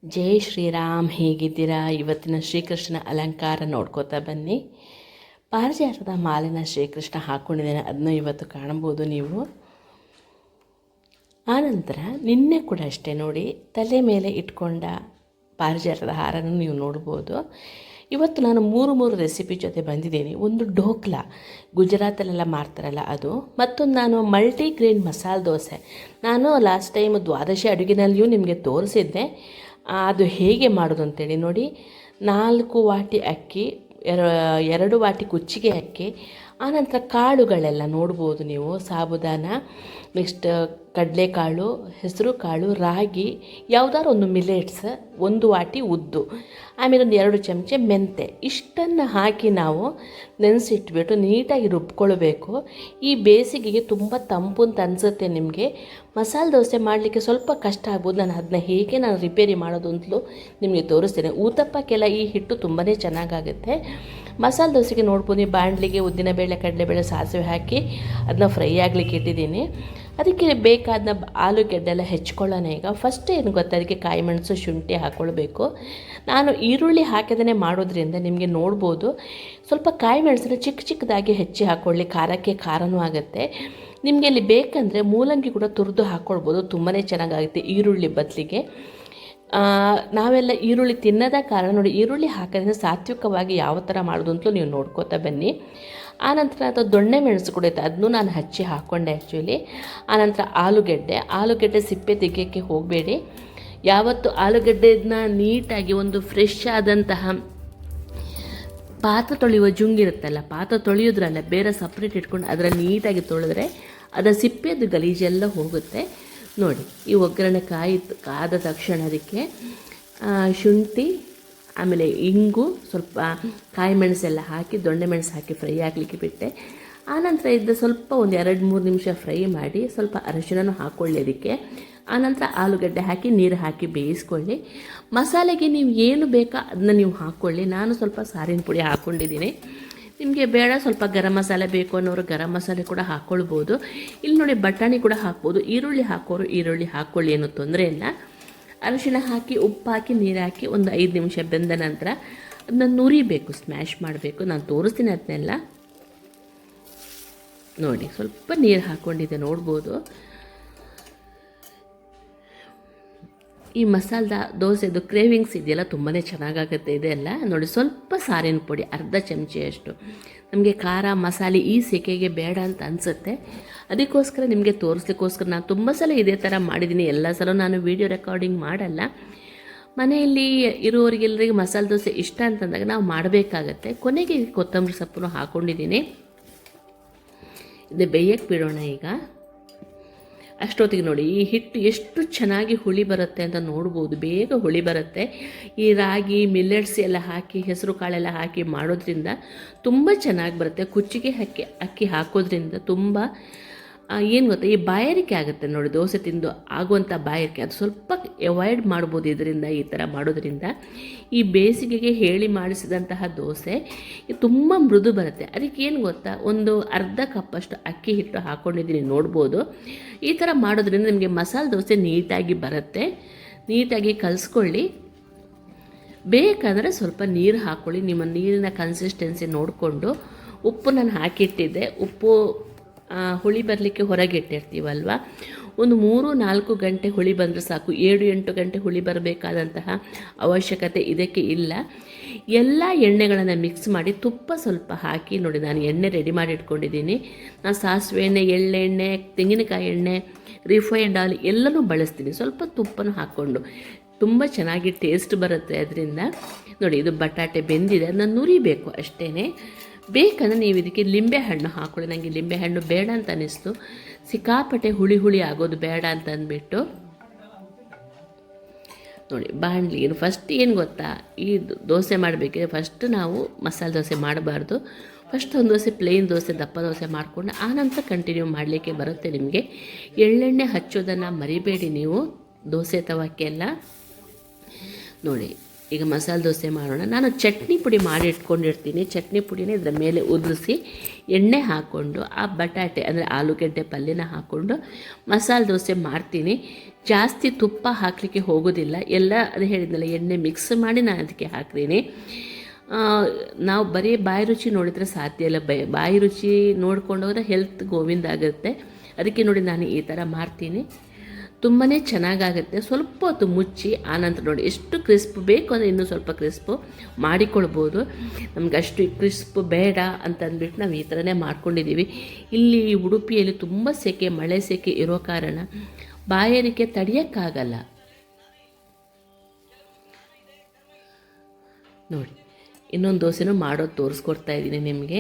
ಜೈ ಶ್ರೀರಾಮ್, ಹೇಗಿದ್ದೀರಾ? ಇವತ್ತಿನ ಶ್ರೀಕೃಷ್ಣನ ಅಲಂಕಾರ ನೋಡ್ಕೋತಾ ಬನ್ನಿ. ಪಾರಿಜಾತದ ಮಾಲಿನ ಶ್ರೀಕೃಷ್ಣ ಹಾಕ್ಕೊಂಡಿದ್ದೇನೆ, ಅದನ್ನು ಇವತ್ತು ಕಾಣ್ಬೋದು ನೀವು. ಆನಂತರ ನಿನ್ನೆ ಕೂಡ ಅಷ್ಟೇ ನೋಡಿ, ತಲೆ ಮೇಲೆ ಇಟ್ಕೊಂಡ ಪಾರಿಜಾತದ ಹಾರನ್ನು ನೀವು ನೋಡ್ಬೋದು. ಇವತ್ತು ನಾನು ಮೂರು ರೆಸಿಪಿ ಜೊತೆ ಬಂದಿದ್ದೀನಿ. ಒಂದು ಢೋಕ್ಲಾ, ಗುಜರಾತಲ್ಲೆಲ್ಲ ಮಾಡ್ತಾರಲ್ಲ ಅದು. ಮತ್ತೊಂದು ನಾನು ಮಲ್ಟಿಗ್ರೇನ್ ಮಸಾಲೆ ದೋಸೆ. ನಾನು ಲಾಸ್ಟ್ ಟೈಮ್ ದ್ವಾದಶಿ ಅಡುಗೆನಲ್ಲಿಯೂ ನಿಮಗೆ ತೋರಿಸಿದ್ದೆ, ಅದು ಹೇಗೆ ಮಾಡೋದು ಅಂತೇಳಿ. ನೋಡಿ, 4 ವಾಟಿ ಅಕ್ಕಿ, 2 ವಾಟಿ ಕುಚ್ಚಿಗೆ ಅಕ್ಕಿ, ಆನಂತರ ಕಾಳುಗಳೆಲ್ಲ ನೋಡ್ಬೋದು ನೀವು. ಸಾಬುದಾನ, ನೆಕ್ಸ್ಟ್ ಕಡಲೆಕಾಳು, ಹೆಸರು ಕಾಳು, ರಾಗಿ, ಯಾವುದಾದ್ರು ಒಂದು ಮಿಲೆಟ್ಸ್, 1 ವಾಟಿ ಉದ್ದು, ಆಮೇಲೆ ಒಂದು 2 ಚಮಚ ಮೆಂತೆ. ಇಷ್ಟನ್ನು ಹಾಕಿ ನಾವು ನೆನೆಸಿಟ್ಬಿಟ್ಟು ನೀಟಾಗಿ ರುಬ್ಕೊಳ್ಬೇಕು. ಈ ಬೇಸಿಗೆಗೆ ತುಂಬ ತಂಪು ಅಂತ ಅನಿಸುತ್ತೆ ನಿಮಗೆ. ಮಸಾಲೆ ದೋಸೆ ಮಾಡಲಿಕ್ಕೆ ಸ್ವಲ್ಪ ಕಷ್ಟ ಆಗ್ಬೋದು. ಅದನ್ನ ಹೇಗೆ ನಾನು ರಿಪೇರಿ ಮಾಡೋದು ಅಂತಲೂ ನಿಮಗೆ ತೋರಿಸ್ತೇನೆ. ಊತಪ್ಪಕ್ಕೆಲ್ಲ ಈ ಹಿಟ್ಟು ತುಂಬಾ ಚೆನ್ನಾಗಾಗುತ್ತೆ. ಮಸಾಲೆ ದೋಸೆಗೆ ನೋಡ್ಬೋದು, ಬಾಣಲಿಗೆ ಉದ್ದಿನಬೇಳೆ, ಕಡಲೆಬೇಳೆ, ಸಾಸಿವೆ ಹಾಕಿ ಅದನ್ನ ಫ್ರೈ ಆಗಲಿಕ್ಕೆ ಇಟ್ಟಿದ್ದೀನಿ. ಅದಕ್ಕೆ ಬೇಕಾದ ಆಲೂಗೆಡ್ಡೆ ಎಲ್ಲ ಹೆಚ್ಕೊಳ್ಳೋಣ. ಈಗ ಫಸ್ಟ್ ಏನು ಗೊತ್ತಾ, ಅದಕ್ಕೆ ಕಾಯಿ ಮೆಣಸು, ಶುಂಠಿ ಹಾಕ್ಕೊಳ್ಬೇಕು. ನಾನು ಈರುಳ್ಳಿ ಹಾಕಿದೇ ಮಾಡೋದ್ರಿಂದ ನಿಮಗೆ ನೋಡ್ಬೋದು, ಸ್ವಲ್ಪ ಕಾಯಿ ಮೆಣಸನ್ನು ಚಿಕ್ಕದಾಗಿ ಹೆಚ್ಚಿ ಹಾಕ್ಕೊಳ್ಳಿ. ಖಾರಕ್ಕೆ ಖಾರನೂ ಆಗುತ್ತೆ. ನಿಮಗೆ ಇಲ್ಲಿ ಬೇಕಂದರೆ ಮೂಲಂಗಿ ಕೂಡ ತುರಿದು ಹಾಕ್ಕೊಳ್ಬೋದು, ತುಂಬಾ ಚೆನ್ನಾಗಾಗುತ್ತೆ ಈರುಳ್ಳಿ ಬದಲಿಗೆ. ನಾವೆಲ್ಲ ಈರುಳ್ಳಿ ತಿನ್ನೋದ ಕಾರಣ ನೋಡಿ, ಈರುಳ್ಳಿ ಹಾಕೋದ್ರಿಂದ ಸಾತ್ವಿಕವಾಗಿ ಯಾವ ಥರ ಮಾಡೋದು ಅಂತಲೂ ನೀವು ನೋಡ್ಕೋತಾ ಬನ್ನಿ. ಆನಂತರ ಅದು ದೊಣ್ಣೆ ಮೆಣಸು ಕೂಡ ಇತ್ತು, ಅದನ್ನು ನಾನು ಹಚ್ಚಿ ಹಾಕ್ಕೊಂಡೆ ಆ್ಯಕ್ಚುಲಿ. ಆನಂತರ ಆಲೂಗೆಡ್ಡೆ ಸಿಪ್ಪೆ ತೆಗಿಯೋಕ್ಕೆ ಹೋಗಬೇಡಿ. ಯಾವತ್ತು ಆಲೂಗಡ್ಡೆನ ನೀಟಾಗಿ ಒಂದು ಫ್ರೆಶ್ ಆದಂತಹ ಪಾತ್ರೆ ತೊಳೆಯುವ ಜುಂಗಿರುತ್ತಲ್ಲ, ಪಾತ್ರೆ ತೊಳೆಯೋದ್ರಲ್ಲ, ಬೇರೆ ಸಪ್ರೇಟ್ ಇಟ್ಕೊಂಡು ಅದರಲ್ಲಿ ನೀಟಾಗಿ ತೊಳೆದ್ರೆ ಅದರ ಸಿಪ್ಪೆದು ಗಲೀಜೆಲ್ಲ ಹೋಗುತ್ತೆ. ನೋಡಿ, ಈ ಒಗ್ಗರಣೆ ಕಾದ ತಕ್ಷಣ ಅದಕ್ಕೆ ಶುಂಠಿ, ಆಮೇಲೆ ಇಂಗು, ಸ್ವಲ್ಪ ಕಾಯಿ ಮೆಣಸೆಲ್ಲ ಹಾಕಿ, ದೊಣ್ಣೆ ಮೆಣಸು ಹಾಕಿ ಫ್ರೈ ಆಗಲಿಕ್ಕೆ ಬಿಟ್ಟೆ. ಆನಂತರ ಸ್ವಲ್ಪ ಒಂದು 2-3 ನಿಮಿಷ ಫ್ರೈ ಮಾಡಿ ಸ್ವಲ್ಪ ಅರಿಶಿಣನೂ ಹಾಕ್ಕೊಳ್ಳಿ ಅದಕ್ಕೆ. ಆನಂತರ ಆಲೂಗಡ್ಡೆ ಹಾಕಿ ನೀರು ಹಾಕಿ ಬೇಯಿಸ್ಕೊಳ್ಳಿ. ಮಸಾಲೆಗೆ ನೀವು ಏನು ಬೇಕಾ ಅದನ್ನ ನೀವು ಹಾಕ್ಕೊಳ್ಳಿ. ನಾನು ಸ್ವಲ್ಪ ಸಾರಿನ ಪುಡಿ ಹಾಕ್ಕೊಂಡಿದ್ದೀನಿ. ನಿಮಗೆ ಬೇಡ ಸ್ವಲ್ಪ ಗರಂ ಮಸಾಲೆ ಬೇಕು ಅನ್ನೋರು ಗರಂ ಮಸಾಲೆ ಕೂಡ ಹಾಕ್ಕೊಳ್ಬೋದು. ಇಲ್ಲಿ ನೋಡಿ, ಬಟಾಣಿ ಕೂಡ ಹಾಕ್ಬೋದು. ಈರುಳ್ಳಿ ಹಾಕೋರು ಈರುಳ್ಳಿ ಹಾಕ್ಕೊಳ್ಳಿ, ಏನೂ ತೊಂದರೆ ಇಲ್ಲ. ಅರಿಶಿಣ ಹಾಕಿ, ಉಪ್ಪು ಹಾಕಿ, ನೀರು ಹಾಕಿ ಒಂದು 5 ನಿಮಿಷ ಬೆಂದ ನಂತರ ಅದನ್ನ ನುರಿಬೇಕು, ಸ್ಮ್ಯಾಶ್ ಮಾಡಬೇಕು. ನಾನು ತೋರಿಸ್ತೀನಿ ಅದನ್ನೆಲ್ಲ. ನೋಡಿ, ಸ್ವಲ್ಪ ನೀರು ಹಾಕ್ಕೊಂಡಿದ್ದೆ ನೋಡ್ಬೋದು. ಈ ಮಸಾಲ ದೋಸೆದು ಕ್ರೇವಿಂಗ್ಸ್ ಇದೆಯಲ್ಲ, ತುಂಬಾ ಚೆನ್ನಾಗಾಗುತ್ತೆ ಇದೆಲ್ಲ. ನೋಡಿ, ಸ್ವಲ್ಪ ಸಾರಿನ ಪುಡಿ, ಅರ್ಧ ಚಮಚೆಯಷ್ಟು. ನಮಗೆ ಖಾರ ಮಸಾಲೆ ಈ ಸೆಕೆಗೆ ಬೇಡ ಅಂತ ಅನಿಸುತ್ತೆ, ಅದಕ್ಕೋಸ್ಕರ ನಿಮಗೆ ತೋರಿಸ್ಲಿಕ್ಕೋಸ್ಕರ ನಾನು ತುಂಬ ಸಲ ಇದೇ ಥರ ಮಾಡಿದ್ದೀನಿ. ಎಲ್ಲ ಸಲ ನಾನು ವೀಡಿಯೋ ರೆಕಾರ್ಡಿಂಗ್ ಮಾಡಲ್ಲ. ಮನೆಯಲ್ಲಿ ಇರೋರಿಗೆಲ್ಲರಿಗೆ ಮಸಾಲೆ ದೋಸೆ ಇಷ್ಟ ಅಂತಂದಾಗ ನಾವು ಮಾಡಬೇಕಾಗತ್ತೆ. ಕೊನೆಗೆ ಕೊತ್ತಂಬರಿ ಸೊಪ್ಪನ್ನು ಹಾಕ್ಕೊಂಡಿದ್ದೀನಿ. ಇದು ಬೇಯಕ್ಕೆ ಬಿಡೋಣ ಈಗ. ಅಷ್ಟೊತ್ತಿಗೆ ನೋಡಿ, ಈ ಹಿಟ್ಟು ಎಷ್ಟು ಚೆನ್ನಾಗಿ ಹುಳಿ ಬರುತ್ತೆ ಅಂತ ನೋಡ್ಬೋದು. ಬೇಗ ಹುಳಿ ಬರುತ್ತೆ. ಈ ರಾಗಿ, ಮಿಲ್ಲೆಟ್ಸ್ ಎಲ್ಲ ಹಾಕಿ, ಹೆಸರು ಕಾಳೆಲ್ಲ ಹಾಕಿ ಮಾಡೋದ್ರಿಂದ ತುಂಬ ಚೆನ್ನಾಗಿ ಬರುತ್ತೆ. ಕುಚ್ಚಿಗೆ ಅಕ್ಕಿ ಹಾಕೋದ್ರಿಂದ ತುಂಬ ಏನು ಗೊತ್ತಾ, ಈ ಬಾಯಾರಿಕೆ ಆಗುತ್ತೆ ನೋಡಿ, ದೋಸೆ ತಿಂದು ಆಗುವಂಥ ಬಾಯಾರಿಕೆ, ಅದು ಸ್ವಲ್ಪ ಅವಾಯ್ಡ್ ಮಾಡ್ಬೋದು ಇದರಿಂದ, ಈ ಥರ ಮಾಡೋದ್ರಿಂದ. ಈ ಬೇಸಿಗೆಗೆ ಹೇಳಿ ಮಾಡಿಸಿದಂತಹ ದೋಸೆ ತುಂಬ ಮೃದು ಬರುತ್ತೆ. ಅದಕ್ಕೆ ಏನು ಗೊತ್ತಾ, ಒಂದು ಅರ್ಧ ಕಪ್ಪಷ್ಟು ಅಕ್ಕಿ ಹಿಟ್ಟು ಹಾಕ್ಕೊಂಡಿದ್ದೀನಿ ನೋಡ್ಬೋದು. ಈ ಥರ ಮಾಡೋದ್ರಿಂದ ನಿಮಗೆ ಮಸಾಲೆ ದೋಸೆ ನೀಟಾಗಿ ಬರುತ್ತೆ. ನೀಟಾಗಿ ಕಲಿಸ್ಕೊಳ್ಳಿ. ಬೇಕಾದರೆ ಸ್ವಲ್ಪ ನೀರು ಹಾಕ್ಕೊಳ್ಳಿ, ನಿಮ್ಮ ನೀರಿನ ಕನ್ಸಿಸ್ಟೆನ್ಸಿ ನೋಡಿಕೊಂಡು. ಉಪ್ಪು ನಾನು ಹಾಕಿಟ್ಟಿದ್ದೆ, ಉಪ್ಪು ಹುಳಿ ಬರಲಿಕ್ಕೆ ಹೊರಗೆ ಇಟ್ಟಿರ್ತೀವಲ್ವ, ಒಂದು 3-4 ಗಂಟೆ ಹುಳಿ ಬಂದರೆ ಸಾಕು. 7-8 ಗಂಟೆ ಹುಳಿ ಬರಬೇಕಾದಂತಹ ಅವಶ್ಯಕತೆ ಇದಕ್ಕೆ ಇಲ್ಲ. ಎಲ್ಲ ಎಣ್ಣೆಗಳನ್ನು ಮಿಕ್ಸ್ ಮಾಡಿ ತುಪ್ಪ ಸ್ವಲ್ಪ ಹಾಕಿ ನೋಡಿ, ನಾನು ಎಣ್ಣೆ ರೆಡಿ ಮಾಡಿ ಇಟ್ಕೊಂಡಿದ್ದೀನಿ. ನಾನು ಸಾಸಿವೆ ಎಣ್ಣೆ, ಎಳ್ಳೆಣ್ಣೆ, ತೆಂಗಿನಕಾಯಿ ಎಣ್ಣೆ, ರಿಫೈನ್ಡ್ ಆಯಿಲ್ ಎಲ್ಲನೂ ಬಳಸ್ತೀನಿ. ಸ್ವಲ್ಪ ತುಪ್ಪನೂ ಹಾಕ್ಕೊಂಡು ತುಂಬ ಚೆನ್ನಾಗಿ ಟೇಸ್ಟ್ ಬರುತ್ತೆ ಅದರಿಂದ. ನೋಡಿ, ಇದು ಬಟಾಟೆ ಬೆಂದಿದೆ, ಅದನ್ನು ನುರಿಬೇಕು ಅಷ್ಟೇ. ಬೇಕಂದರೆ ನೀವು ಇದಕ್ಕೆ ಲಿಂಬೆಹಣ್ಣು ಹಾಕ್ಕೊಳ್ಳಿ. ನನಗೆ ಲಿಂಬೆಹಣ್ಣು ಬೇಡ ಅಂತ ಅನ್ನಿಸ್ತು, ಸಿಕ್ಕಾಪಟ್ಟೆ ಹುಳಿ ಆಗೋದು ಬೇಡ ಅಂತ ಅಂದ್ಬಿಟ್ಟು. ನೋಡಿ, ಬಾಣಲಿ ಫಸ್ಟ್ ಏನು ಗೊತ್ತಾ, ಈ ದೋಸೆ ಮಾಡಬೇಕಿದ್ರೆ ಫಸ್ಟ್ ನಾವು ಮಸಾಲೆ ದೋಸೆ ಮಾಡಬಾರ್ದು. ಫಸ್ಟ್ ಒಂದು ದೋಸೆ ಪ್ಲೇನ್ ದೋಸೆ, ದಪ್ಪ ದೋಸೆ ಮಾಡಿಕೊಂಡು ಆನಂತರ ಕಂಟಿನ್ಯೂ ಮಾಡಲಿಕ್ಕೆ ಬರುತ್ತೆ ನಿಮಗೆ. ಎಳ್ಳೆಣ್ಣೆ ಹಚ್ಚೋದನ್ನು ಮರಿಬೇಡಿ ನೀವು ದೋಸೆ ತವಕ್ಕೆಲ್ಲ. ನೋಡಿ, ಈಗ ಮಸಾಲೆ ದೋಸೆ ಮಾಡೋಣ. ನಾನು ಚಟ್ನಿ ಪುಡಿ ಮಾಡಿ ಇಟ್ಕೊಂಡಿರ್ತೀನಿ. ಚಟ್ನಿ ಪುಡಿನ ಇದರ ಮೇಲೆ ಉದುರಿಸಿ ಎಣ್ಣೆ ಹಾಕ್ಕೊಂಡು ಆ ಬಟಾಟೆ ಅಂದರೆ ಆಲೂಗೆಡ್ಡೆ ಪಲ್ಯನ ಹಾಕ್ಕೊಂಡು ಮಸಾಲೆ ದೋಸೆ ಮಾಡ್ತೀನಿ. ಜಾಸ್ತಿ ತುಪ್ಪ ಹಾಕಲಿಕ್ಕೆ ಹೋಗೋದಿಲ್ಲ. ಎಲ್ಲ ಅದು ಹೇಳಿದ್ನಲ್ಲ, ಎಣ್ಣೆ ಮಿಕ್ಸ್ ಮಾಡಿ ನಾನು ಅದಕ್ಕೆ ಹಾಕ್ತೀನಿ. ನಾವು ಬರೀ ಬಾಯಿ ರುಚಿ ನೋಡಿದರೆ ಸಾಧ್ಯ ಇಲ್ಲ. ಬಾಯಿ ರುಚಿ ನೋಡ್ಕೊಂಡು ಹೋದರೆ ಹೆಲ್ತ್ ಗೋವಿಂದ ಆಗುತ್ತೆ. ಅದಕ್ಕೆ ನೋಡಿ ನಾನು ಈ ಥರ ಮಾಡ್ತೀನಿ. ತುಂಬಾ ಚೆನ್ನಾಗಾಗುತ್ತೆ. ಸ್ವಲ್ಪ ಹೊತ್ತು ಮುಚ್ಚಿ ಆನಂತರ ನೋಡಿ ಎಷ್ಟು ಕ್ರಿಸ್ಪ್ ಬೇಕು ಅಂದರೆ ಇನ್ನೂ ಸ್ವಲ್ಪ ಕ್ರಿಸ್ಪು ಮಾಡಿಕೊಳ್ಬೋದು. ನಮ್ಗೆ ಅಷ್ಟು ಕ್ರಿಸ್ಪ್ ಬೇಡ ಅಂತಂದ್ಬಿಟ್ಟು ನಾವು ಈ ಥರನೇ ಮಾಡ್ಕೊಂಡಿದ್ದೀವಿ. ಇಲ್ಲಿ ಉಡುಪಿಯಲ್ಲಿ ತುಂಬ ಸೆಕೆ, ಮಳೆ ಸೆಕೆ ಇರೋ ಕಾರಣ ಬಾಯಾರಿಕೆ ತಡೆಯೋಕ್ಕಾಗಲ್ಲ. ನೋಡಿ ಇನ್ನೊಂದು ದೋಸೆನೂ ಮಾಡೋದು ತೋರಿಸ್ಕೊಡ್ತಾ ಇದ್ದೀನಿ ನಿಮಗೆ.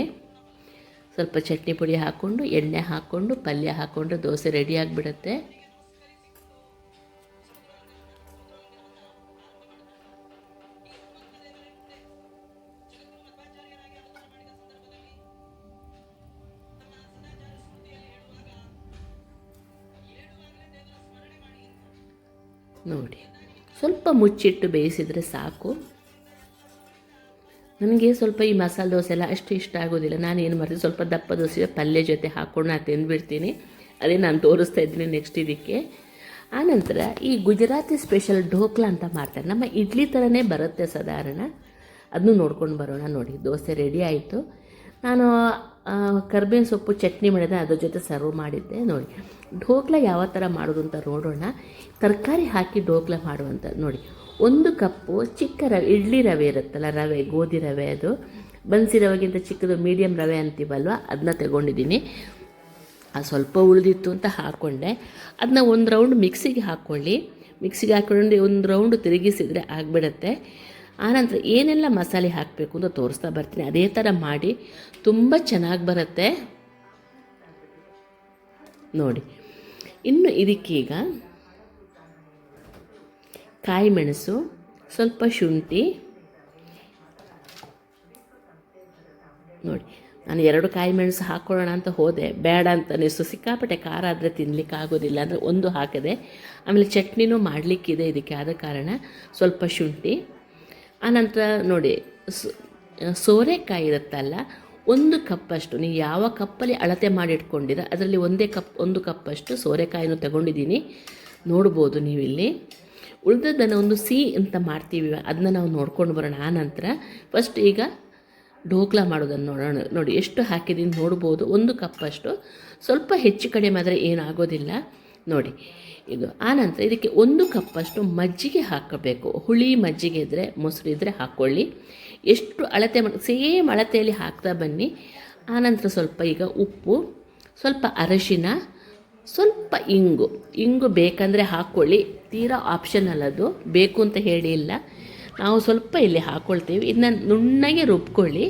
ಸ್ವಲ್ಪ ಚಟ್ನಿ ಪುಡಿ ಹಾಕ್ಕೊಂಡು ಎಣ್ಣೆ ಹಾಕ್ಕೊಂಡು ಪಲ್ಯ ಹಾಕ್ಕೊಂಡು ದೋಸೆ ರೆಡಿ ಆಗಿಬಿಡುತ್ತೆ. ನೋಡಿ ಸ್ವಲ್ಪ ಮುಚ್ಚಿಟ್ಟು ಬೇಯಿಸಿದರೆ ಸಾಕು. ನನಗೆ ಸ್ವಲ್ಪ ಈ ಮಸಾಲೆ ದೋಸೆ ಎಲ್ಲ ಅಷ್ಟು ಇಷ್ಟ ಆಗೋದಿಲ್ಲ. ನಾನು ಏನು ಮಾಡ್ತೀನಿ, ಸ್ವಲ್ಪ ದಪ್ಪ ದೋಸೆ ಪಲ್ಯ ಜೊತೆ ಹಾಕ್ಕೊಂಡು ನಾನು ತಿಂದುಬಿಡ್ತೀನಿ. ಅದೇ ನಾನು ತೋರಿಸ್ತಾ ಇದ್ದೀನಿ ನೆಕ್ಸ್ಟ್ ಇದಕ್ಕೆ. ಆನಂತರ ಈ ಗುಜರಾತಿ ಸ್ಪೆಷಲ್ ಢೋಕ್ಲಾ ಅಂತ ಮಾಡ್ತಾರೆ. ನಮ್ಮ ಇಡ್ಲಿ ಥರನೇ ಬರುತ್ತೆ ಸಾಧಾರಣ. ಅದನ್ನು ನೋಡ್ಕೊಂಡು ಬರೋಣ. ನೋಡಿ ದೋಸೆ ರೆಡಿ ಆಯಿತು. ನಾನು ಕರ್ಬೇವಿನ ಸೊಪ್ಪು ಚಟ್ನಿ ಮಾಡಿದೆ, ಅದ್ರ ಜೊತೆ ಸರ್ವ್ ಮಾಡಿದ್ದೆ. ನೋಡಿ ಢೋಕ್ಲಾ ಯಾವ ಥರ ಮಾಡೋದು ಅಂತ ನೋಡೋಣ. ತರಕಾರಿ ಹಾಕಿ ಢೋಕ್ಲಾ ಮಾಡುವಂಥ ನೋಡಿ. 1 ಕಪ್ಪು ಚಿಕ್ಕ ರವೆ, ಇಡ್ಲಿ ರವೆ ಇರುತ್ತಲ್ಲ, ರವೆ ಗೋಧಿ ರವೆ, ಅದು ಬನ್ಸಿ ರವೆಗಿಂತ ಚಿಕ್ಕದು ಮೀಡಿಯಮ್ ರವೆ ಅಂತೀವಲ್ವ, ಅದನ್ನ ತಗೊಂಡಿದ್ದೀನಿ. ಅದು ಸ್ವಲ್ಪ ಉಳಿದಿತ್ತು ಅಂತ ಹಾಕ್ಕೊಂಡೆ. ಅದನ್ನ 1 ರೌಂಡ್ ಮಿಕ್ಸಿಗೆ ಹಾಕ್ಕೊಳ್ಳಿ. ಮಿಕ್ಸಿಗೆ ಹಾಕ್ಕೊಂಡು 1 ರೌಂಡ್ ತಿರುಗಿಸಿದರೆ ಆಗಿಬಿಡುತ್ತೆ. ಆನಂತರ ಏನೆಲ್ಲ ಮಸಾಲೆ ಹಾಕಬೇಕು ಅಂತ ತೋರಿಸ್ತಾ ಬರ್ತೀನಿ. ಅದೇ ಥರ ಮಾಡಿ ತುಂಬ ಚೆನ್ನಾಗಿ ಬರುತ್ತೆ ನೋಡಿ. ಇನ್ನು ಇದಕ್ಕೀಗ ಕಾಯಿ ಮೆಣಸು, ಸ್ವಲ್ಪ ಶುಂಠಿ ನೋಡಿ. ನಾನು 2 ಕಾಯಿ ಮೆಣಸು ಹಾಕ್ಕೊಳ್ಳೋಣ ಅಂತ ಹೋದೆ, ಬೇಡ ಅಂತ ಅನಿಸ್ತು. ಸಿಕ್ಕಾಪಟ್ಟೆ ಖಾರ ಆದರೆ ತಿನ್ನಲಿಕ್ಕೆ ಆಗೋದಿಲ್ಲ ಅಂದರೆ 1 ಹಾಕಿದೆ. ಆಮೇಲೆ ಚಟ್ನಿನೂ ಮಾಡಲಿಕ್ಕಿದೆ ಇದಕ್ಕೆ, ಆದ ಕಾರಣ ಸ್ವಲ್ಪ ಶುಂಠಿ. ಆನಂತರ ನೋಡಿ ಸೋರೆಕಾಯಿ ಇರುತ್ತಲ್ಲ, 1 ಕಪ್ಪಷ್ಟು, ನೀವು ಯಾವ ಕಪ್ಪಲ್ಲಿ ಅಳತೆ ಮಾಡಿ ಇಟ್ಕೊಂಡಿರ ಅದರಲ್ಲಿ 1 ಕಪ್ಪಷ್ಟು ಸೋರೆಕಾಯಿನೂ ತಗೊಂಡಿದ್ದೀನಿ. ನೋಡ್ಬೋದು ನೀವಿಲ್ಲಿ. ಉಳಿದದ್ದನ್ನು ಒಂದು ಸಿಹಿ ಅಂತ ಮಾಡ್ತೀವಿ, ಅದನ್ನ ನಾವು ನೋಡ್ಕೊಂಡು ಬರೋಣ. ಆನಂತರ ಫಸ್ಟ್ ಈಗ ಢೋಕ್ಲಾ ಮಾಡೋದನ್ನು ನೋಡೋಣ. ನೋಡಿ ಎಷ್ಟು ಹಾಕಿದ್ದೀನಿ ನೋಡ್ಬೋದು. 1 ಕಪ್ಪಷ್ಟು, ಸ್ವಲ್ಪ ಹೆಚ್ಚು ಕಡಿಮೆ ಆದರೆ ಏನಾಗೋದಿಲ್ಲ ನೋಡಿ ಇದು. ಆನಂತರ ಇದಕ್ಕೆ 1 ಕಪ್ಪಷ್ಟು ಮಜ್ಜಿಗೆ ಹಾಕಬೇಕು. ಹುಳಿ ಮಜ್ಜಿಗೆ ಇದ್ದರೆ, ಮೊಸರು ಇದ್ದರೆ ಹಾಕ್ಕೊಳ್ಳಿ. ಎಷ್ಟು ಅಳತೆ ಮಾಡಿ ಸೇಮ್ ಅಳತೆಯಲ್ಲಿ ಹಾಕ್ತಾ ಬನ್ನಿ. ಆನಂತರ ಸ್ವಲ್ಪ ಈಗ ಉಪ್ಪು, ಸ್ವಲ್ಪ ಅರಶಿನ, ಸ್ವಲ್ಪ ಇಂಗು ಬೇಕಂದರೆ ಹಾಕ್ಕೊಳ್ಳಿ. ತೀರಾ ಆಪ್ಷನಲ್, ಅದು ಬೇಕು ಅಂತ ಹೇಳಿ ಇಲ್ಲ. ನಾವು ಸ್ವಲ್ಪ ಇಲ್ಲಿ ಹಾಕ್ಕೊಳ್ತೀವಿ. ಇದನ್ನ ನುಣ್ಣಗೆ ರುಬ್ಕೊಳ್ಳಿ.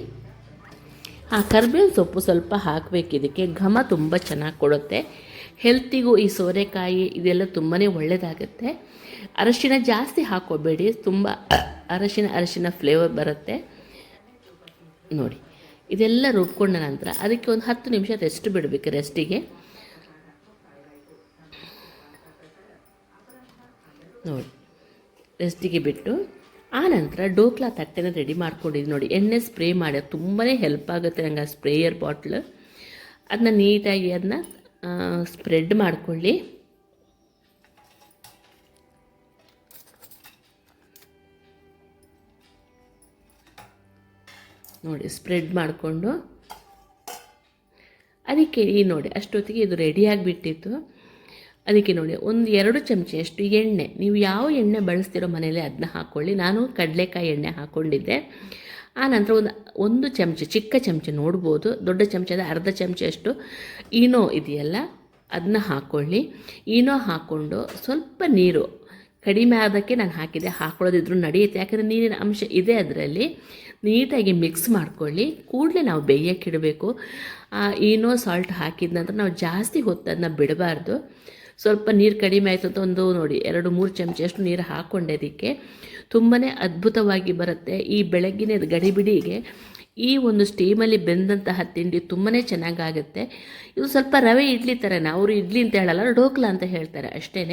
ಕರ್ಬೇವಿನ ಸೊಪ್ಪು ಸ್ವಲ್ಪ ಹಾಕಬೇಕು. ಇದಕ್ಕೆ ಘಮ ತುಂಬ ಚೆನ್ನಾಗಿ ಕೊಡುತ್ತೆ. ಹೆಲ್ತಿಗೂ ಈ ಸೋರೆಕಾಯಿ ಇದೆಲ್ಲ ತುಂಬಾ ಒಳ್ಳೆಯದಾಗುತ್ತೆ. ಅರಶಿನ ಜಾಸ್ತಿ ಹಾಕ್ಕೋಬೇಡಿ, ತುಂಬ ಅರಶಿನ ಫ್ಲೇವರ್ ಬರುತ್ತೆ ನೋಡಿ. ಇದೆಲ್ಲ ರುಬ್ಕೊಂಡ ನಂತರ ಅದಕ್ಕೆ ಒಂದು 10 ನಿಮಿಷ ರೆಸ್ಟ್ ಬಿಡಬೇಕು. ರೆಸ್ಟಿಗೆ ನೋಡಿ, ರೆಸ್ಟಿಗೆ ಬಿಟ್ಟು ಆನಂತರ ಢೋಕ್ಲಾ ತಟ್ಟೆನ ರೆಡಿ ಮಾಡ್ಕೊಂಡಿದ್ದು ನೋಡಿ. ಎಣ್ಣೆ ಸ್ಪ್ರೇ ಮಾಡಿ, ತುಂಬಾ ಹೆಲ್ಪ್ ಆಗುತ್ತೆ ನಂಗೆ ಆ ಸ್ಪ್ರೇಯರ್ ಬಾಟ್ಲ್. ಅದನ್ನ ನೀಟಾಗಿ ಅದನ್ನ ಸ್ಪ್ರೆಡ್ ಮಾಡಿಕೊಳ್ಳಿ. ನೋಡಿ ಸ್ಪ್ರೆಡ್ ಮಾಡಿಕೊಂಡು ಅದಕ್ಕೆ ಈ ನೋಡಿ ಅಷ್ಟೊತ್ತಿಗೆ ಇದು ರೆಡಿ ಆಗಿಬಿಟ್ಟಿತ್ತು. ಅದಕ್ಕೆ ನೋಡಿ 1-2 ಚಮಚೆಯಷ್ಟು ಎಣ್ಣೆ, ನೀವು ಯಾವ ಎಣ್ಣೆ ಬಳಸ್ತಿರೋ ಮನೇಲಿ ಅದನ್ನ ಹಾಕ್ಕೊಳ್ಳಿ. ನಾನು ಕಡಲೆಕಾಯಿ ಎಣ್ಣೆ ಹಾಕ್ಕೊಂಡಿದ್ದೆ. ಆನಂತರ ಒಂದು ಚಮಚ, ಚಿಕ್ಕ ಚಮಚ ನೋಡ್ಬೋದು, ದೊಡ್ಡ ಚಮಚದ ಅರ್ಧ ಚಮಚೆಯಷ್ಟು ಈನೋ ಇದೆಯಲ್ಲ ಅದನ್ನ ಹಾಕ್ಕೊಳ್ಳಿ. ಈನೋ ಹಾಕ್ಕೊಂಡು ಸ್ವಲ್ಪ ನೀರು ಕಡಿಮೆ ಆದಕ್ಕೆ ನಾನು ಹಾಕಿದೆ, ಹಾಕ್ಕೊಳ್ಳೋದಿದ್ರು ನಡೆಯುತ್ತೆ, ಯಾಕಂದರೆ ನೀರಿನ ಅಂಶ ಇದೆ ಅದರಲ್ಲಿ. ನೀಟಾಗಿ ಮಿಕ್ಸ್ ಮಾಡ್ಕೊಳ್ಳಿ. ಕೂಡಲೇ ನಾವು ಬೇಯಕ್ಕಿಡಬೇಕು. ಈನೋ ಸಾಲ್ಟ್ ಹಾಕಿದ ನಂತರ ನಾವು ಜಾಸ್ತಿ ಹೊತ್ತು ಅದನ್ನ ಬಿಡಬಾರ್ದು. ಸ್ವಲ್ಪ ನೀರು ಕಡಿಮೆ ಆಯಿತು ಅಂತ ನೋಡಿ 2-3 ಚಮಚೆಯಷ್ಟು ನೀರು ಹಾಕ್ಕೊಂಡೆ. ಅದಕ್ಕೆ ತುಂಬಾ ಅದ್ಭುತವಾಗಿ ಬರುತ್ತೆ. ಈ ಬೆಳಗ್ಗಿನ ಗಡಿಬಿಡಿಗೆ ಈ ಒಂದು ಸ್ಟೀಮಲ್ಲಿ ಬೆಂದಂತಹ ತಿಂಡಿ ತುಂಬಾ ಚೆನ್ನಾಗಾಗುತ್ತೆ. ಇದು ಸ್ವಲ್ಪ ರವೆ ಇಡ್ಲಿ ಥರನೇ, ಅವರು ಇಡ್ಲಿ ಅಂತ ಹೇಳಲ್ಲ, ಢೋಕ್ಲಾ ಅಂತ ಹೇಳ್ತಾರೆ ಅಷ್ಟೇ.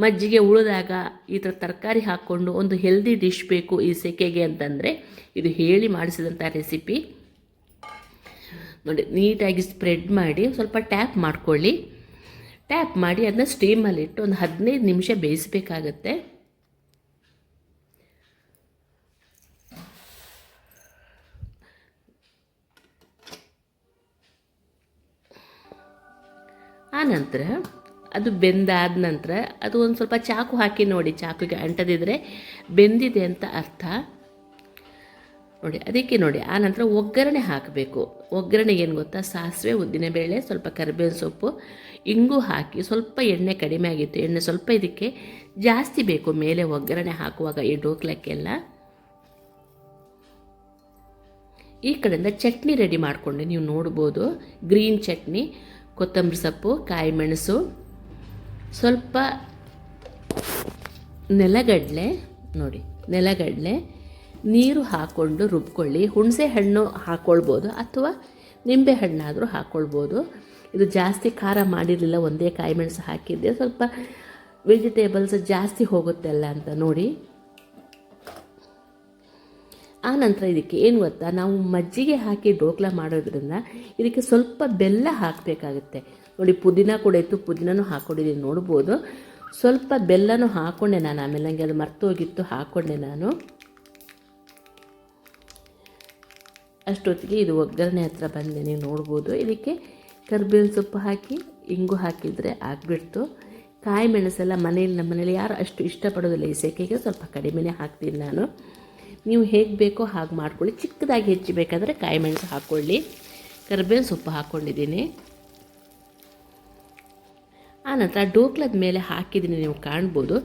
ಮಜ್ಜಿಗೆ ಉಳಿದಾಗ ಈ ಥರ ತರಕಾರಿ ಹಾಕ್ಕೊಂಡು ಒಂದು ಹೆಲ್ದಿ ಡಿಶ್ ಬೇಕು ಈ ಸೆಕೆಗೆ ಅಂತಂದರೆ ಇದು ಹೇಳಿ ಮಾಡಿಸಿದಂಥ ರೆಸಿಪಿ ನೋಡಿ. ನೀಟಾಗಿ ಸ್ಪ್ರೆಡ್ ಮಾಡಿ ಸ್ವಲ್ಪ ಟ್ಯಾಪ್ ಮಾಡ್ಕೊಳ್ಳಿ. ಟ್ಯಾಪ್ ಮಾಡಿ ಅದನ್ನ ಸ್ಟೀಮಲ್ಲಿಟ್ಟು ಒಂದು 15 ನಿಮಿಷ ಬೇಯಿಸಬೇಕಾಗತ್ತೆ. ಆನಂತರ ಅದು ಬೆಂದಾದ ನಂತರ ಅದು ಒಂದು ಸ್ವಲ್ಪ ಚಾಕು ಹಾಕಿ ನೋಡಿ, ಚಾಕುಗೆ ಅಂಟದಿದ್ರೆ ಬೆಂದಿದೆ ಅಂತ ಅರ್ಥ ನೋಡಿ. ಅದಕ್ಕೆ ನೋಡಿ ಆನಂತರ ಒಗ್ಗರಣೆ ಹಾಕಬೇಕು. ಒಗ್ಗರಣೆಗೆ ಏನು ಗೊತ್ತಾ, ಸಾಸಿವೆ, ಉದ್ದಿನಬೇಳೆ, ಸ್ವಲ್ಪ ಕರಿಬೇವಿನ ಸೊಪ್ಪು, ಇಂಗು ಹಾಕಿ ಸ್ವಲ್ಪ ಎಣ್ಣೆ ಕಡಿಮೆ ಆಗಿತ್ತು, ಎಣ್ಣೆ ಸ್ವಲ್ಪ ಇದಕ್ಕೆ ಜಾಸ್ತಿ ಬೇಕು ಮೇಲೆ ಒಗ್ಗರಣೆ ಹಾಕುವಾಗ ಈ ಢೋಕ್ಲಕ್ಕೆಲ್ಲ. ಈ ಕಡೆಯಿಂದ ಚಟ್ನಿ ರೆಡಿ ಮಾಡಿಕೊಂಡೆ, ನೀವು ನೋಡ್ಬೋದು. ಗ್ರೀನ್ ಚಟ್ನಿ, ಕೊತ್ತಂಬರಿ ಸೊಪ್ಪು, ಕಾಯಿ ಮೆಣಸು, ಸ್ವಲ್ಪ ನೆಲಗಡಲೆ ನೋಡಿ, ನೆಲಗಡಲೆ, ನೀರು ಹಾಕ್ಕೊಂಡು ರುಬ್ಕೊಳ್ಳಿ. ಹುಣಸೆ ಹಣ್ಣು ಹಾಕ್ಕೊಳ್ಬೋದು ಅಥವಾ ನಿಂಬೆ ಹಣ್ಣಾದರೂ ಹಾಕ್ಕೊಳ್ಬೋದು. ಇದು ಜಾಸ್ತಿ ಖಾರ ಮಾಡಿರಲಿಲ್ಲ, ಒಂದೇ ಕಾಯಿ ಮೆಣಸು ಹಾಕಿದ್ದೆ, ಸ್ವಲ್ಪ ವೆಜಿಟೇಬಲ್ಸ್ ಜಾಸ್ತಿ ಹೋಗುತ್ತಲ್ಲ ಅಂತ ನೋಡಿ. ಆ ನಂತರ ಇದಕ್ಕೆ ಏನು ಗೊತ್ತಾ, ನಾವು ಮಜ್ಜಿಗೆ ಹಾಕಿ ಢೋಕ್ಲಾ ಮಾಡೋದ್ರಿಂದ ಇದಕ್ಕೆ ಸ್ವಲ್ಪ ಬೆಲ್ಲ ಹಾಕಬೇಕಾಗುತ್ತೆ ನೋಡಿ. ಪುದೀನ ಕೂಡ ಇತ್ತು, ಪುದೀನೂ ಹಾಕ್ಕೊಂಡಿದ್ದೀನಿ ನೋಡ್ಬೋದು. ಸ್ವಲ್ಪ ಬೆಲ್ಲನೂ ಹಾಕ್ಕೊಂಡೆ ನಾನು, ಆಮೇಲೆ ನನಗೆ ಅದು ಮರ್ತೋಗಿತ್ತು, ಹಾಕ್ಕೊಂಡೆ ನಾನು. ಅಷ್ಟೊತ್ತಿಗೆ ಇದು ಒಗ್ಗರಣೆ ಹತ್ರ ಬಂದೆ, ನೀವು ನೋಡ್ಬೋದು. ಇದಕ್ಕೆ ಕರಿಬೇವಿನ ಸೊಪ್ಪು ಹಾಕಿ ಇಂಗು ಹಾಕಿದರೆ ಆಗಿಬಿಡ್ತು. ಕಾಯಿ ಮೆಣಸೆಲ್ಲ ನಮ್ಮನೇಲಿ ಯಾರು ಅಷ್ಟು ಇಷ್ಟಪಡೋದಿಲ್ಲ ಈ ಸೆಕೆಗೆ, ಸ್ವಲ್ಪ ಕಡಿಮೆನೇ ಹಾಕ್ತೀನಿ ನಾನು. ನೀವು ಹೇಗೆ ಬೇಕೋ ಹಾಗೆ ಮಾಡ್ಕೊಳ್ಳಿ. ಚಿಕ್ಕದಾಗಿ ಹೆಚ್ಚಬೇಕಾದ್ರೆ ಕಾಯಿ ಮೆಣಸು ಹಾಕ್ಕೊಳ್ಳಿ. ಕರಿಬೇವಿನ ಸೊಪ್ಪು ಹಾಕ್ಕೊಂಡಿದ್ದೀನಿ. ಆನಂತರ ಢೋಕ್ಲದ ಮೇಲೆ ಹಾಕಿದ್ದೀನಿ, ನೀವು ಕಾಣ್ಬೋದು.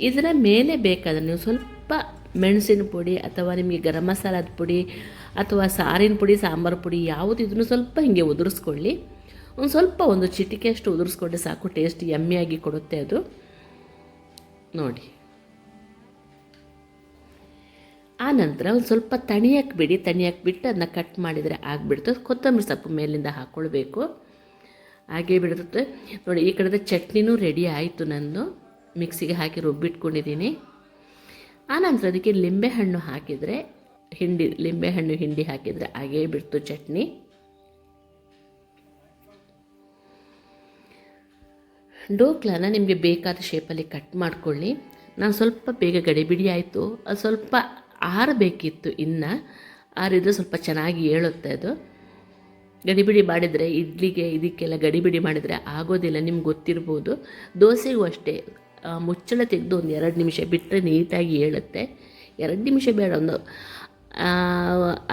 ಇದರ ಮೇಲೆ ಬೇಕಾದರೆ ನೀವು ಸ್ವಲ್ಪ ಮೆಣಸಿನ ಪುಡಿ ಅಥವಾ ನಿಮಗೆ ಗರಂ ಮಸಾಲದ ಪುಡಿ ಅಥವಾ ಸಾರಿನ ಪುಡಿ, ಸಾಂಬಾರು ಪುಡಿ ಯಾವುದಿದ್ರೂ ಸ್ವಲ್ಪ ಹೀಗೆ ಉದುರಿಸ್ಕೊಳ್ಳಿ. ಒಂದು ಚಿಟಿಕೆಯಷ್ಟು ಉದುರಿಸ್ಕೊಂಡ್ರೆ ಸಾಕು, ಟೇಸ್ಟ್ ಯಮ್ಮಿಯಾಗಿ ಕೊಡುತ್ತೆ ಅದು ನೋಡಿ. ಆನಂತರ ಒಂದು ಸ್ವಲ್ಪ ತಣಿಯಕ್ಕೆ ಬಿಟ್ಟು ಅದನ್ನ ಕಟ್ ಮಾಡಿದರೆ ಆಗಿಬಿಡ್ತು. ಕೊತ್ತಂಬರಿ ಸೊಪ್ಪು ಮೇಲಿಂದ ಹಾಕ್ಕೊಳ್ಬೇಕು, ಹಾಗೇ ಬಿಡುತ್ತೆ ನೋಡಿ. ಈ ಕಡೆದ ಚಟ್ನಿನೂ ರೆಡಿ ಆಯಿತು ನಂದು, ಮಿಕ್ಸಿಗೆ ಹಾಕಿ ರುಬ್ಬಿಟ್ಕೊಂಡಿದ್ದೀನಿ. ಆನಂತರ ಅದಕ್ಕೆ ಲಿಂಬೆಹಣ್ಣು ಹಾಕಿದರೆ ಲಿಂಬೆಹಣ್ಣು ಹಿಂಡಿ ಹಾಕಿದರೆ ಹಾಗೇ ಬಿಡ್ತು ಚಟ್ನಿ. ಢೋಕ್ಲಾನ ನಿಮಗೆ ಬೇಕಾದ ಶೇಪಲ್ಲಿ ಕಟ್ ಮಾಡ್ಕೊಳ್ಳಿ. ನಾನು ಸ್ವಲ್ಪ ಬೇಗ ಗಡಿಬಿಡಿ ಆಯಿತು, ಅದು ಸ್ವಲ್ಪ ಆರಬೇಕಿತ್ತು, ಇನ್ನು ಆರಿದ್ರೆ ಸ್ವಲ್ಪ ಚೆನ್ನಾಗಿ ಏಳುತ್ತೆ ಅದು. ಗಡಿಬಿಡಿ ಮಾಡಿದರೆ ಇಡ್ಲಿಗೆ ಇದಕ್ಕೆಲ್ಲ ಗಡಿಬಿಡಿ ಮಾಡಿದರೆ ಆಗೋದಿಲ್ಲ, ನಿಮ್ಗೆ ಗೊತ್ತಿರ್ಬೋದು. ದೋಸೆಗೂ ಅಷ್ಟೇ, ಮುಚ್ಚಳ ತೆಗೆದು ಒಂದು 2 ನಿಮಿಷ ಬಿಟ್ಟರೆ ನೀಟಾಗಿ ಏಳುತ್ತೆ. 2 ನಿಮಿಷ ಬೇಡ, ಒಂದು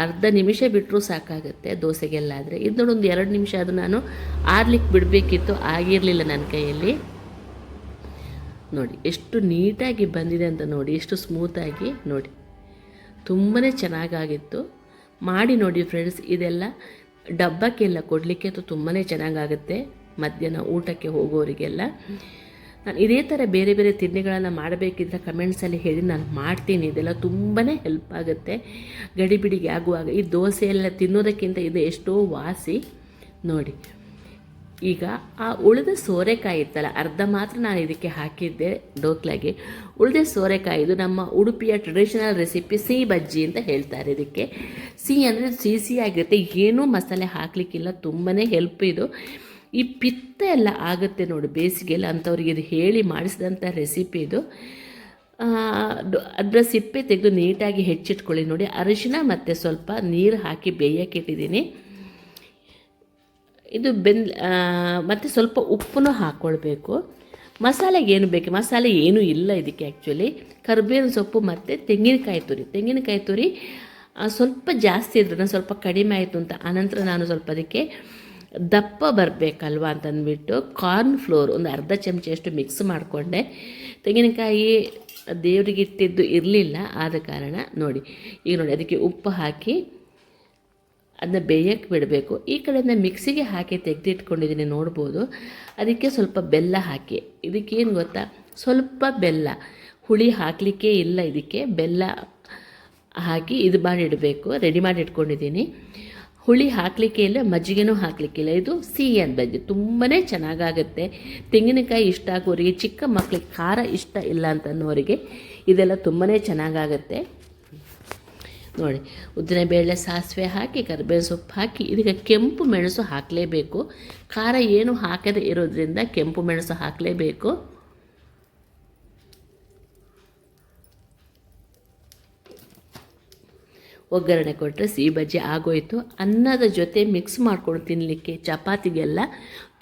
ಅರ್ಧ ನಿಮಿಷ ಬಿಟ್ಟರೂ ಸಾಕಾಗುತ್ತೆ ದೋಸೆಗೆಲ್ಲ. ಆದರೆ ಇದು ನೋಡಿ, ಒಂದು 2 ನಿಮಿಷ ಅದು ನಾನು ಆರ್ಲಿಕ್ಕೆ ಬಿಡಬೇಕಿತ್ತು, ಆಗಿರಲಿಲ್ಲ ನನ್ನ ಕೈಯಲ್ಲಿ. ನೋಡಿ ಎಷ್ಟು ನೀಟಾಗಿ ಬಂದಿದೆ ಅಂತ ನೋಡಿ, ಎಷ್ಟು ಸ್ಮೂತಾಗಿ ನೋಡಿ, ತುಂಬಾ ಚೆನ್ನಾಗಾಗಿತ್ತು. ಮಾಡಿ ನೋಡಿ ಫ್ರೆಂಡ್ಸ್, ಇದೆಲ್ಲ ಡಬ್ಬಕ್ಕೆಲ್ಲ ಕೊಡಲಿಕ್ಕೆ ತುಂಬಾ ಚೆನ್ನಾಗಾಗುತ್ತೆ ಮಧ್ಯಾಹ್ನ ಊಟಕ್ಕೆ ಹೋಗೋರಿಗೆಲ್ಲ. ನಾನು ಇದೇ ಥರ ಬೇರೆ ಬೇರೆ ತಿಂಡಿಗಳನ್ನು ಮಾಡಬೇಕಿದ್ರೆ ಕಮೆಂಟ್ಸಲ್ಲಿ ಹೇಳಿ, ನಾನು ಮಾಡ್ತೀನಿ. ಇದೆಲ್ಲ ತುಂಬಾ ಹೆಲ್ಪ್ ಆಗುತ್ತೆ ಗಡಿಬಿಡಿಗೆ ಆಗುವಾಗ. ಈ ದೋಸೆ ಎಲ್ಲ ತಿನ್ನೋದಕ್ಕಿಂತ ಇದು ಎಷ್ಟೋ ವಾಸಿ ನೋಡಿ. ಈಗ ಆ ಉಳಿದ ಸೋರೆಕಾಯಿ ಇತ್ತಲ್ಲ, ಅರ್ಧ ಮಾತ್ರ ನಾನು ಇದಕ್ಕೆ ಹಾಕಿದ್ದೆ ಢೋಕ್ಲಾಗೆ. ಉಳಿದ ಸೋರೆಕಾಯಿ, ಇದು ನಮ್ಮ ಉಡುಪಿಯ ಟ್ರೆಡಿಷನಲ್ ರೆಸಿಪಿ, ಸಿಹಿ ಬಜ್ಜಿ ಅಂತ ಹೇಳ್ತಾರೆ ಇದಕ್ಕೆ. ಸಿಹಿ ಅಂದರೆ ಸಿಹಿ ಆಗಿರುತ್ತೆ, ಏನೂ ಮಸಾಲೆ ಹಾಕಲಿಕ್ಕಿಲ್ಲ, ತುಂಬಾ ಹೆಲ್ಪ್ ಇದು. ಈ ಪಿತ್ತ ಎಲ್ಲ ಆಗುತ್ತೆ ನೋಡಿ ಬೇಸಿಗೆಲ್ಲ ಅಂಥವ್ರಿಗೆ ಇದು ಹೇಳಿ ಮಾಡಿಸಿದಂಥ ರೆಸಿಪಿ ಇದು. ಅದರ ಸಿಪ್ಪೆ ತೆಗೆದು ನೀಟಾಗಿ ಹೆಚ್ಚಿಟ್ಕೊಳ್ಳಿ ನೋಡಿ. ಅರಿಶಿನ ಮತ್ತು ಸ್ವಲ್ಪ ನೀರು ಹಾಕಿ ಬೇಯಕ್ಕಿಟ್ಟಿದ್ದೀನಿ. ಇದು ಮತ್ತು ಸ್ವಲ್ಪ ಉಪ್ಪನ್ನು ಹಾಕ್ಕೊಳ್ಬೇಕು. ಮಸಾಲೆಗೆ ಏನು ಬೇಕು, ಮಸಾಲೆ ಏನೂ ಇಲ್ಲ ಇದಕ್ಕೆ ಆ್ಯಕ್ಚುಲಿ. ಕರಿಬೇವಿನ ಸೊಪ್ಪು ಮತ್ತು ತೆಂಗಿನಕಾಯಿ ತುರಿ ಸ್ವಲ್ಪ ಜಾಸ್ತಿ ಇದ್ರೆ ನಾನು ಸ್ವಲ್ಪ ಕಡಿಮೆ ಆಯಿತು ಅಂತ. ಆನಂತರ ನಾನು ಸ್ವಲ್ಪ ಅದಕ್ಕೆ ದಪ್ಪ ಬರಬೇಕಲ್ವ ಅಂತಂದ್ಬಿಟ್ಟು ಕಾರ್ನ್ ಫ್ಲೋರ್ ಒಂದು ಅರ್ಧ ಚಮಚೆಯಷ್ಟು ಮಿಕ್ಸ್ ಮಾಡಿಕೊಂಡೆ. ತೆಂಗಿನಕಾಯಿ ದೇವರಿಗೆ ಇಟ್ಟಿದ್ದು ಇರಲಿಲ್ಲ, ಆದ ಕಾರಣ ನೋಡಿ. ಈಗ ನೋಡಿ ಅದಕ್ಕೆ ಉಪ್ಪು ಹಾಕಿ ಅದನ್ನ ಬೇಯಕ್ಕೆ ಬಿಡಬೇಕು. ಈ ಕಡೆಯಿಂದ ಮಿಕ್ಸಿಗೆ ಹಾಕಿ ತೆಗೆದಿಟ್ಕೊಂಡಿದ್ದೀನಿ ನೋಡ್ಬೋದು. ಅದಕ್ಕೆ ಸ್ವಲ್ಪ ಬೆಲ್ಲ ಹಾಕಿ, ಇದಕ್ಕೇನು ಗೊತ್ತಾ, ಸ್ವಲ್ಪ ಬೆಲ್ಲ, ಹುಳಿ ಹಾಕಲಿಕ್ಕೇ ಇಲ್ಲ ಇದಕ್ಕೆ, ಬೆಲ್ಲ ಹಾಕಿ ಇದು ಮಾಡಿ ಇಡಬೇಕು. ರೆಡಿ ಮಾಡಿ ಇಟ್ಕೊಂಡಿದ್ದೀನಿ. ಹುಳಿ ಹಾಕಲಿಕ್ಕೆ ಇಲ್ಲ, ಮಜ್ಜಿಗೆನೂ ಹಾಕಲಿಕ್ಕಿಲ್ಲ. ಇದು ಸಿಹಿಯಾದ ಬಜ್ಜಿ ತುಂಬಾ ಚೆನ್ನಾಗಾಗುತ್ತೆ. ತೆಂಗಿನಕಾಯಿ ಇಷ್ಟ ಆಗೋರಿಗೆ, ಚಿಕ್ಕ ಮಕ್ಕಳಿಗೆ ಖಾರ ಇಷ್ಟ ಇಲ್ಲ ಅಂತನ್ನೋರಿಗೆ ಇದೆಲ್ಲ ತುಂಬಾ ಚೆನ್ನಾಗಾಗುತ್ತೆ. ನೋಡಿ, ಉದ್ದಿನಬೇಳೆ, ಸಾಸಿವೆ ಹಾಕಿ, ಕರಿಬೇವು ಸೊಪ್ಪು ಹಾಕಿ, ಇದಕ್ಕೆ ಕೆಂಪು ಮೆಣಸು ಹಾಕಲೇಬೇಕು. ಖಾರ ಏನು ಹಾಕದೇ ಇರೋದ್ರಿಂದ ಕೆಂಪು ಮೆಣಸು ಹಾಕಲೇಬೇಕು. ಒಗ್ಗರಣೆ ಕೊಟ್ಟರೆ ಸಿಹಿ ಬಜ್ಜಿ ಆಗೋಯಿತು. ಅನ್ನದ ಜೊತೆ ಮಿಕ್ಸ್ ಮಾಡ್ಕೊಂಡು ತಿನ್ನಲಿಕ್ಕೆ, ಚಪಾತಿಗೆಲ್ಲ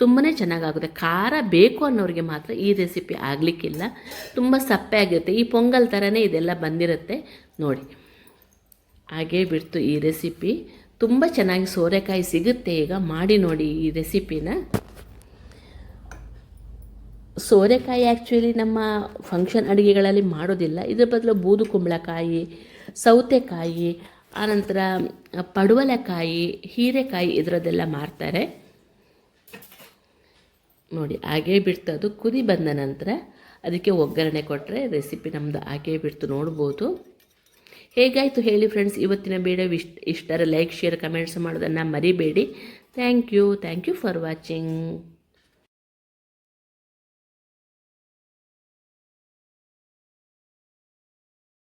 ತುಂಬಾ ಚೆನ್ನಾಗಾಗುತ್ತೆ. ಖಾರ ಬೇಕು ಅನ್ನೋರಿಗೆ ಮಾತ್ರ ಈ ರೆಸಿಪಿ ಆಗಲಿಕ್ಕಿಲ್ಲ, ತುಂಬ ಸಪ್ಪೆ ಆಗಿರುತ್ತೆ. ಈ ಪೊಂಗಲ್ ಥರನೇ ಇದೆಲ್ಲ ಬಂದಿರುತ್ತೆ. ನೋಡಿ, ಹಾಗೇ ಬಿಡ್ತು ಈ ರೆಸಿಪಿ. ತುಂಬ ಚೆನ್ನಾಗಿ ಸೋರೆಕಾಯಿ ಸಿಗುತ್ತೆ ಈಗ, ಮಾಡಿ ನೋಡಿ ಈ ರೆಸಿಪಿನ. ಸೋರೆಕಾಯಿ ಆ್ಯಕ್ಚುಲಿ ನಮ್ಮ ಫಂಕ್ಷನ್ ಅಡುಗೆಗಳಲ್ಲಿ ಮಾಡೋದಿಲ್ಲ. ಇದರ ಬದಲು ಬೂದು ಕುಂಬಳಕಾಯಿ, ಸೌತೆಕಾಯಿ, ಆನಂತರ ಪಡವಲಕಾಯಿ, ಹೀರೆಕಾಯಿ ಇದರದ್ದೆಲ್ಲ ಮಾಡ್ತಾರೆ. ನೋಡಿ, ಹಾಗೇ ಬಿಡ್ತು. ಅದು ಕುದಿ ಬಂದ ನಂತರ ಅದಕ್ಕೆ ಒಗ್ಗರಣೆ ಕೊಟ್ಟರೆ ರೆಸಿಪಿ ನಮ್ಮದು ಹಾಗೇ ಬಿಡ್ತು. ನೋಡ್ಬೋದು. ಹೇಗಾಯಿತು ಹೇಳಿ ಫ್ರೆಂಡ್ಸ್ ಇವತ್ತಿನ ವಿಡಿಯೋ. ಇಷ್ಟರ ಲೈಕ್, ಶೇರ್, ಕಮೆಂಟ್ಸ್ ಮಾಡೋದನ್ನು ಮರಿಬೇಡಿ. Thank you for watching.